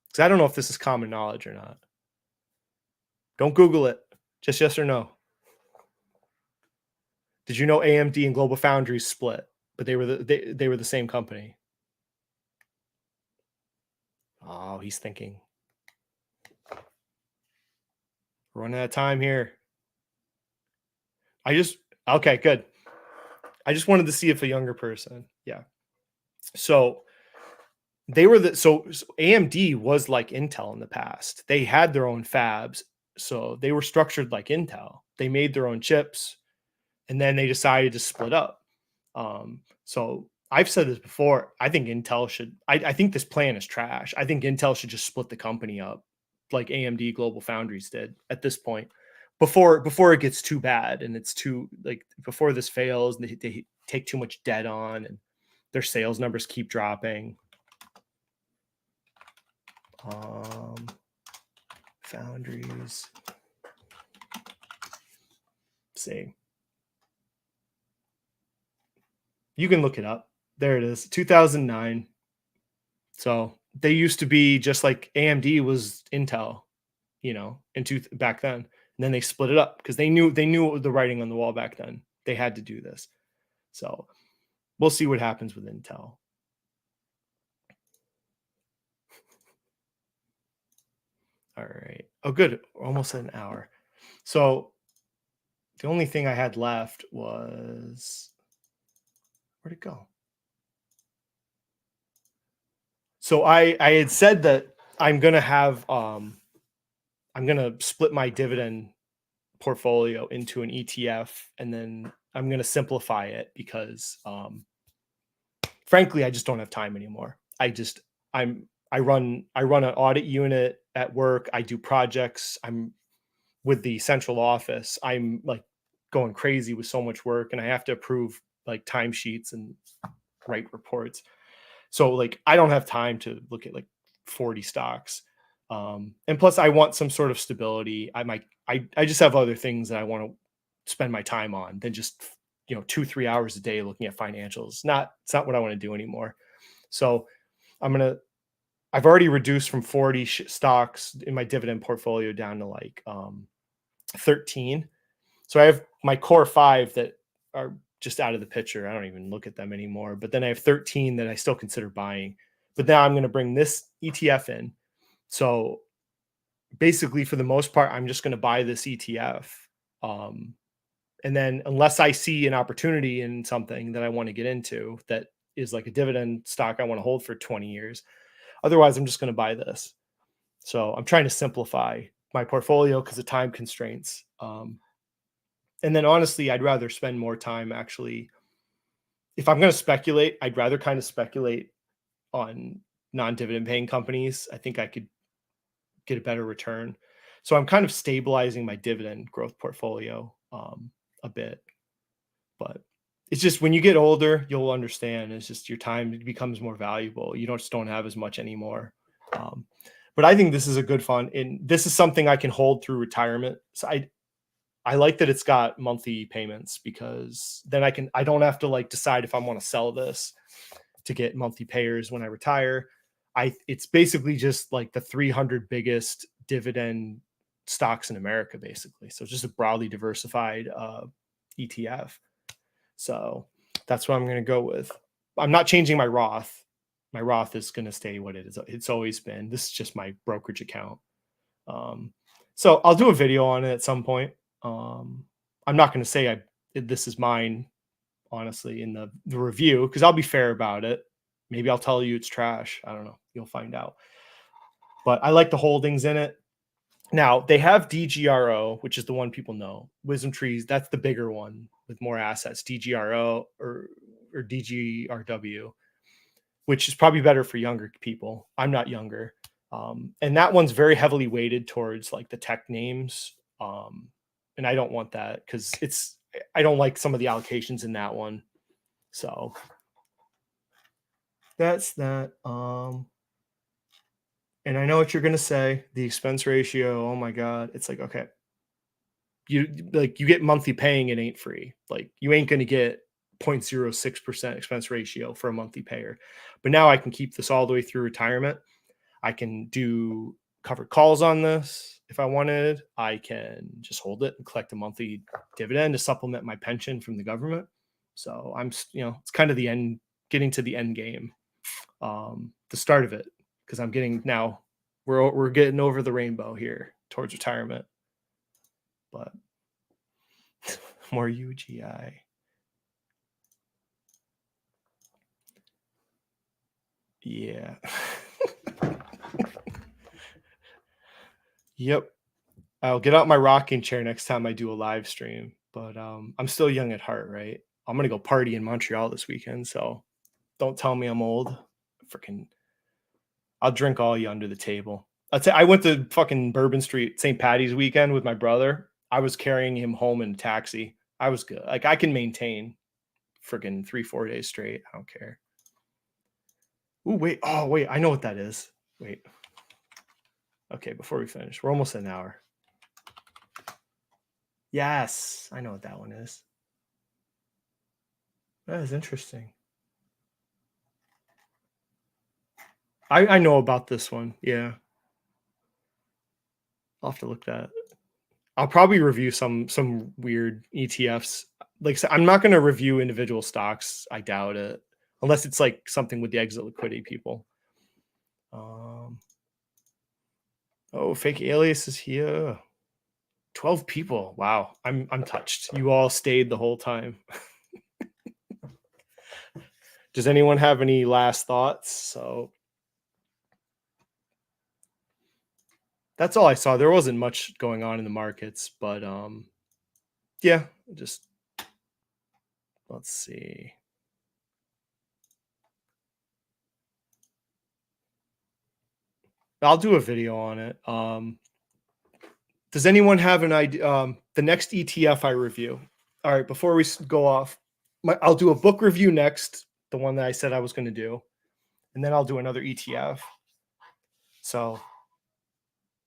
Because I don't know if this is common knowledge or not. Don't Google it. Just yes or no. Did you know AMD and Global Foundries split, but they were the same company? Oh, he's thinking. We're running out of time here. Okay, good. I just wanted to see if a younger person. Yeah. So AMD was like Intel in the past. They had their own fabs. So they were structured like Intel. They made their own chips, and then they decided to split up. So I've said this before. I think Intel should. I think this plan is trash. I think Intel should just split the company up, like AMD Global Foundries did at this point, before it gets too bad and it's too before this fails and they take too much debt on and their sales numbers keep dropping. Foundries. See. You can look it up. There it is, 2009. So they used to be just like AMD was Intel, back then. And then they split it up because they knew the writing on the wall back then. They had to do this. So we'll see what happens with Intel. All right. Oh, good. We're almost at an hour. So the only thing I had left was, where'd it go? So I had said that I'm going to split my dividend portfolio into an ETF, and then I'm going to simplify it because frankly, I just don't have time anymore. I run an audit unit at work. I do projects. I'm with the central office. I'm like going crazy with so much work, and I have to approve like timesheets and write reports. So I don't have time to look at 40 stocks. And plus I want some sort of stability. I just have other things that I want to spend my time on than just 2-3 hours a day looking at financials. It's not what I want to do anymore. So I've already reduced from 40 stocks in my dividend portfolio down to 13. So I have my core 5 that are just out of the picture. I don't even look at them anymore. But then I have 13 that I still consider buying. But now I'm going to bring this ETF in. So basically, for the most part, I'm just going to buy this ETF And then unless I see an opportunity in something that I want to get into that is like a dividend stock I want to hold for 20 years, otherwise I'm just going to buy this. So I'm trying to simplify my portfolio because of time constraints. And then honestly, I'd rather spend more time actually. If I'm going to speculate, I'd rather kind of speculate on non-dividend paying companies. I think I could get a better return. So I'm kind of stabilizing my dividend growth portfolio a bit. But it's just when you get older, you'll understand. It's just your time becomes more valuable. You don't have as much anymore. But I think this is a good fund, and this is something I can hold through retirement. So I like that it's got monthly payments because then I don't have to like decide if I want to sell this to get monthly payers when I retire. It's basically just like the 300 biggest dividend stocks in America, basically. So it's just a broadly diversified ETF. So that's what I'm going to go with. I'm not changing my Roth. My Roth is going to stay what it is. It's always been. This is just my brokerage account. So I'll do a video on it at some point. I'm not going to say this is mine, honestly, in the review, because I'll be fair about it. Maybe I'll tell you it's trash. I don't know. You'll find out. But I like the holdings in it. Now they have DGRO, which is the one people know. Wisdom Trees, that's the bigger one with more assets. DGRO or DGRW, which is probably better for younger people. I'm not younger. And that one's very heavily weighted towards like the tech names. And I don't want that because I don't like some of the allocations in that one. So that's that. And I know what you're going to say. The expense ratio. Oh my God. It's like, okay, you get monthly paying, it ain't free. Like you ain't going to get 0.06% expense ratio for a monthly payer. But now I can keep this all the way through retirement. I can do covered calls on this if I wanted. I can just hold it and collect a monthly dividend to supplement my pension from the government. So it's kind of getting to the end game, the start of it, because I'm getting now we're getting over the rainbow here towards retirement. But more UGI. Yeah. Yep. I'll get out my rocking chair next time I do a live stream. But I'm still young at heart, right? I'm gonna go party in Montreal this weekend, so don't tell me I'm old. I'll drink all you under the table. I went to fucking Bourbon Street St. Patty's weekend with my brother. I was carrying him home in a taxi. I was good. Like I can maintain freaking 3-4 days straight. I don't care. Ooh, wait. Oh, wait. I know what that is. Wait. Okay, before we finish, we're almost an hour. Yes, I know what that one is. That is interesting. I know about this one. Yeah. I'll have to look that. I'll probably review some weird ETFs. Like I said, I'm not going to review individual stocks. I doubt it, unless it's like something with the exit liquidity people. Oh, fake alias is here. 12 people. Wow, I'm touched. You all stayed the whole time. Does anyone have any last thoughts? So that's all I saw. There wasn't much going on in the markets, but yeah, just let's see. I'll do a video on it. Does anyone have an idea? The next ETF I review. All right, before we go off, I'll do a book review next, the one that I said I was going to do, and then I'll do another ETF. So,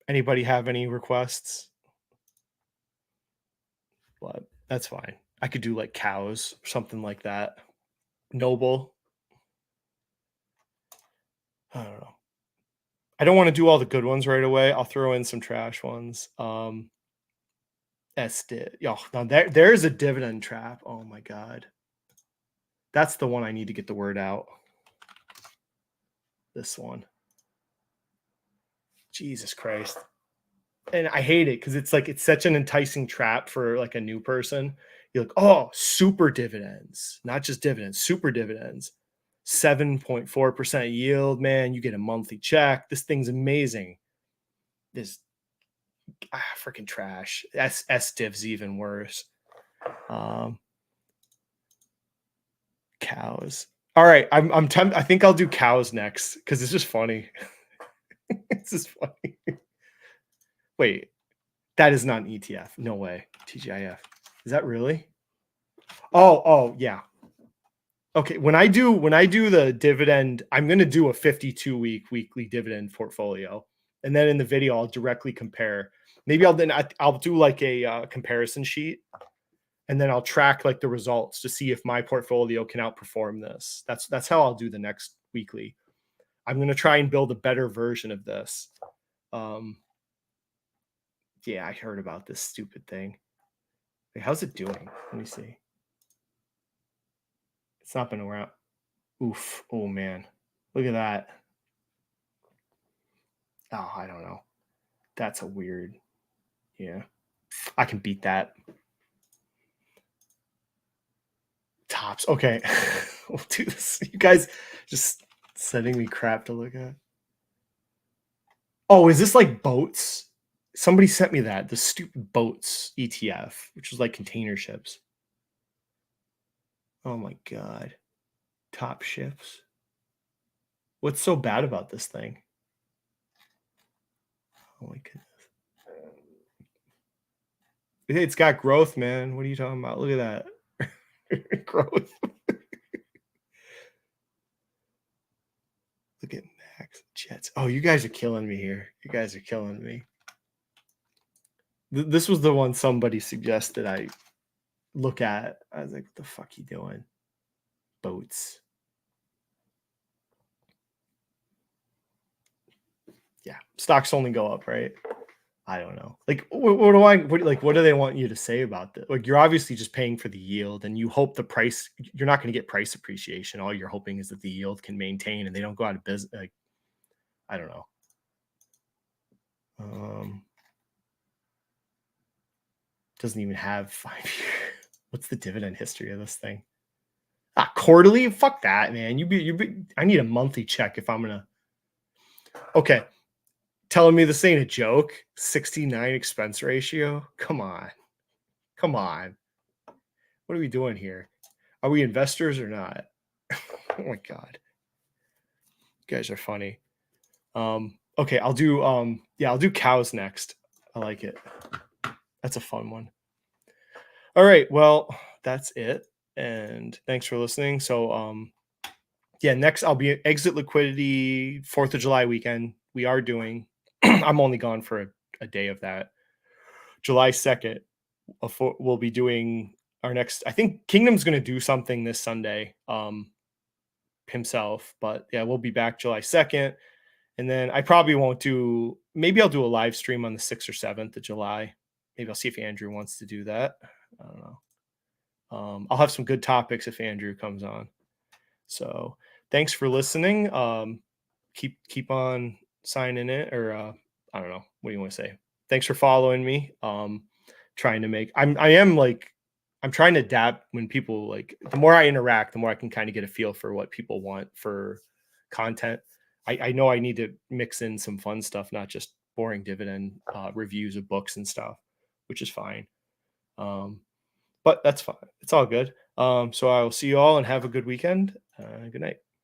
anybody have any requests? But that's fine. I could do like cows or something like that. Noble. I don't know. I don't want to do all the good ones right away. I'll throw in some trash ones. Now there's a dividend trap. Oh my God. That's the one I need to get the word out. This one. Jesus Christ. and I hate it because it's like it's such an enticing trap for like a new person. You're like, oh, super dividends, not just dividends, super dividends, 7.4% yield, man. You get a monthly check. This thing's amazing. This freaking trash. S divs even worse. Um, cows. All right, I think I'll do cows next because it's just funny. It's just funny. Wait, that is not an ETF. No way. TGIF. Is that really? Oh, yeah. Okay, when I do the dividend, I'm going to do a 52-week weekly dividend portfolio, and then in the video I'll directly compare. Maybe I'll do like a comparison sheet, and then I'll track like the results to see if my portfolio can outperform this. That's how I'll do the next weekly. I'm going to try and build a better version of this. Yeah, I heard about this stupid thing. Wait, how's it doing? Let me see. It's not been around. Oof. Oh man. Look at that. Oh, I don't know. That's a weird. Yeah. I can beat that. Tops. Okay. We'll do this. You guys just sending me crap to look at. Oh, is this like boats? Somebody sent me that. The stupid boats ETF, which was like container ships. Oh my God. Top ships. What's so bad about this thing? Oh my goodness. It's got growth, man. What are you talking about? Look at that. Growth. Look at Max Jets. Oh, you guys are killing me here. You guys are killing me. This was the one somebody suggested I look at. I was like, what the fuck you doing? Boats. Yeah. Stocks only go up, right? I don't know. Like, what do they want you to say about this? Like, you're obviously just paying for the yield, and you hope the price. You're not going to get price appreciation. All you're hoping is that the yield can maintain, and they don't go out of business. Like, I don't know. Doesn't even have 5 years. What's the dividend history of this thing? Quarterly? Fuck that, man. I need a monthly check if I'm gonna. Okay, telling me this ain't a joke. 69 expense ratio. Come on. What are we doing here? Are we investors or not? Oh my God, you guys are funny. Okay, I'll do cows next. I like it. That's a fun one. All right, well, that's it. And thanks for listening. So yeah, next I'll be exit liquidity 4th of July weekend. We are doing I'm only gone for a day of that. July 2nd, we'll be doing our next. I think Kingdom's going to do something this Sunday himself, but yeah, we'll be back July 2nd. And then I probably won't do, maybe I'll do a live stream on the 6th or 7th of July. Maybe I'll see if Andrew wants to do that. I don't know. I'll have some good topics if Andrew comes on. So thanks for listening. Keep on signing in, or I don't know. What do you want to say? Thanks for following me. Trying to make, I'm trying to adapt when people like, the more I interact, the more I can kind of get a feel for what people want for content. I know I need to mix in some fun stuff, not just boring dividend reviews of books and stuff, which is fine. But that's fine. It's all good. So I will see you all and have a good weekend. Good night.